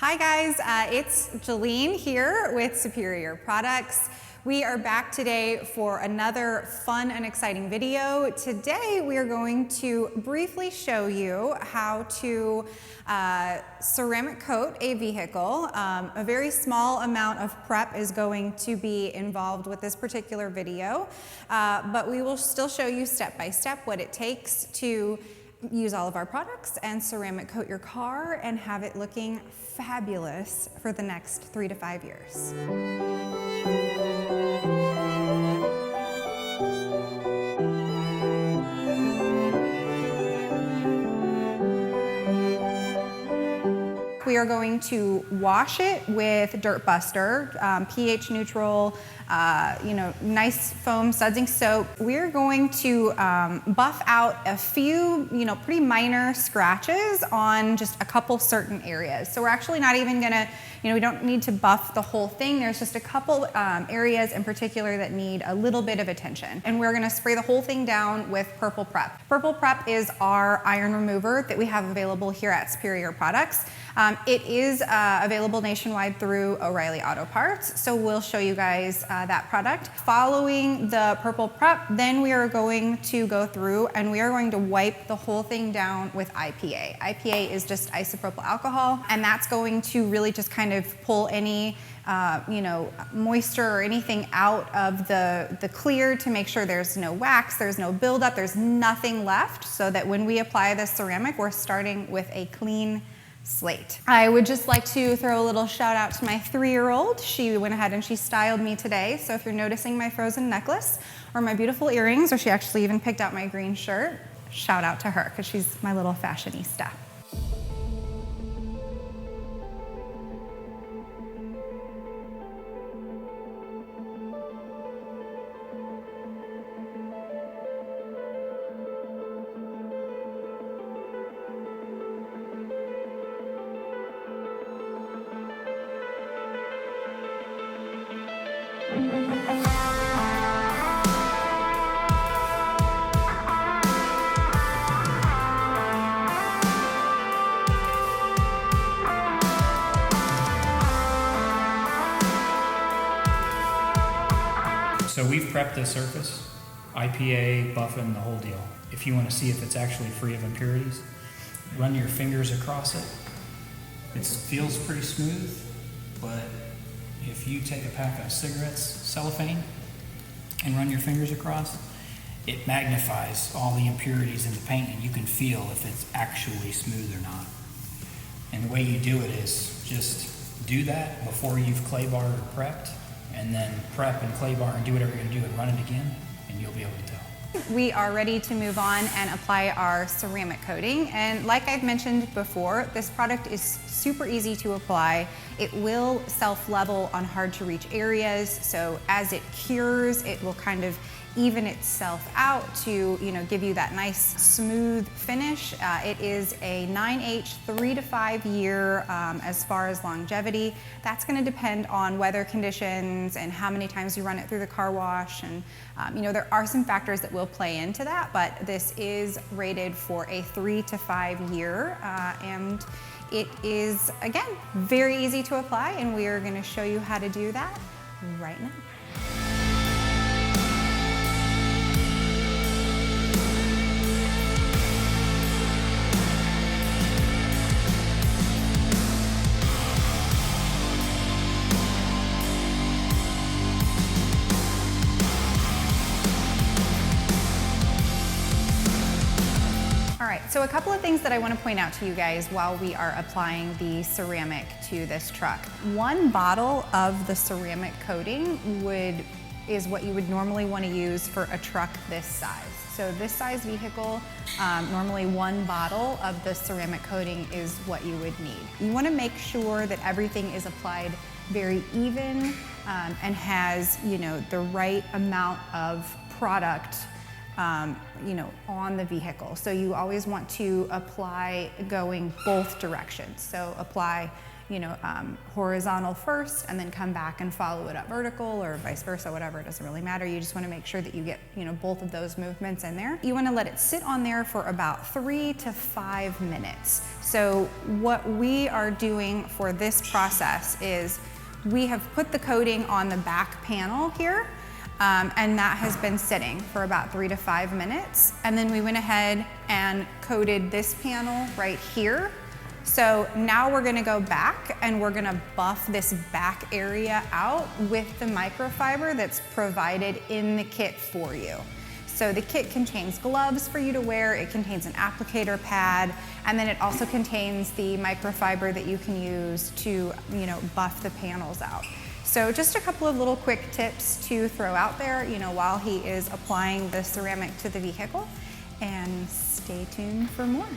Hi guys, it's Jolene here with Superior Products. We are back today for another fun and exciting video. Today we are going to briefly show you how to ceramic coat a vehicle. A very small amount of prep is going to be involved with this particular video, but we will still show you step by step what it takes to use all of our products and ceramic coat your car and have it looking fabulous for the next 3 to 5 years. We are going to wash it with Dirt Buster, pH neutral, nice foam sudsing soap. We're going to buff out a few, pretty minor scratches on just a couple certain areas. So we're actually not even gonna, we don't need to buff the whole thing. There's just a couple areas in particular that need a little bit of attention. And we're gonna spray the whole thing down with Purple Prep. Purple Prep is our iron remover that we have available here at Superior Products. It is available nationwide through O'Reilly Auto Parts, so we'll show you guys that product. Following the Purple Prep, then we are going to go through and we are going to wipe the whole thing down with IPA. IPA is just isopropyl alcohol, and that's going to really just kind of pull any moisture or anything out of the clear to make sure there's no wax, there's no buildup, there's nothing left, so that when we apply this ceramic, we're starting with a clean slate. I would just like to throw a little shout out to my 3-year-old. She went ahead and she styled me today. So if you're noticing my frozen necklace or my beautiful earrings, or she actually even picked out my green shirt, shout out to her because she's my little fashionista. So we've prepped the surface, IPA, buffing, the whole deal. If you want to see if it's actually free of impurities, run your fingers across it. It feels pretty smooth, but if you take a pack of cigarettes, cellophane, and run your fingers across, it magnifies all the impurities in the paint and you can feel if it's actually smooth or not. And the way you do it is just do that before you've clay barred or prepped, and then prep and clay bar and do whatever you're gonna do and run it again, and you'll be able to tell. We are ready to move on and apply our ceramic coating. And like I've mentioned before, this product is super easy to apply. It will self-level on hard to reach areas. So as it cures, it will kind of even itself out to give you that nice smooth finish. It is a 9H 3 to 5 year as far as longevity. That's going to depend on weather conditions and how many times you run it through the car wash, and there are some factors that will play into that, but this is rated for a 3 to 5 year and it is, again, very easy to apply, and we are going to show you how to do that right now. So a couple of things that I want to point out to you guys while we are applying the ceramic to this truck. 1 bottle of the ceramic coating is what you would normally want to use for a truck this size. So this size vehicle, normally 1 bottle of the ceramic coating is what you would need. You want to make sure that everything is applied very even and has the right amount of product on the vehicle. So you always want to apply going both directions. So apply, horizontal first and then come back and follow it up vertical, or vice versa, whatever, it doesn't really matter. You just want to make sure that you get, both of those movements in there. You want to let it sit on there for about 3 to 5 minutes. So what we are doing for this process is we have put the coating on the back panel here, and that has been sitting for about 3 to 5 minutes. And then we went ahead and coated this panel right here. So now we're gonna go back and we're gonna buff this back area out with the microfiber that's provided in the kit for you. So the kit contains gloves for you to wear, it contains an applicator pad, and then it also contains the microfiber that you can use to, buff the panels out. So just a couple of little quick tips to throw out there, while he is applying the ceramic to the vehicle, and stay tuned for more.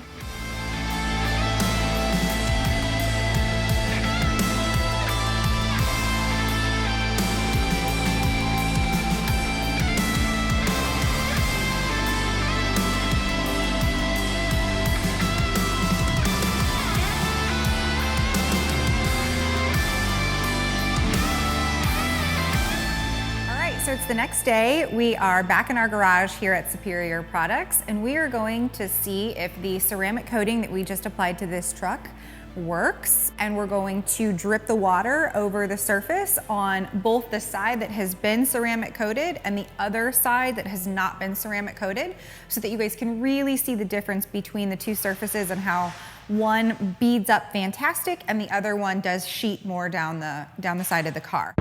So it's the next day. We are back in our garage here at Superior Products, and we are going to see if the ceramic coating that we just applied to this truck works. And we're going to drip the water over the surface on both the side that has been ceramic coated and the other side that has not been ceramic coated, so that you guys can really see the difference between the two surfaces and how one beads up fantastic and the other one does sheet more down the side of the car.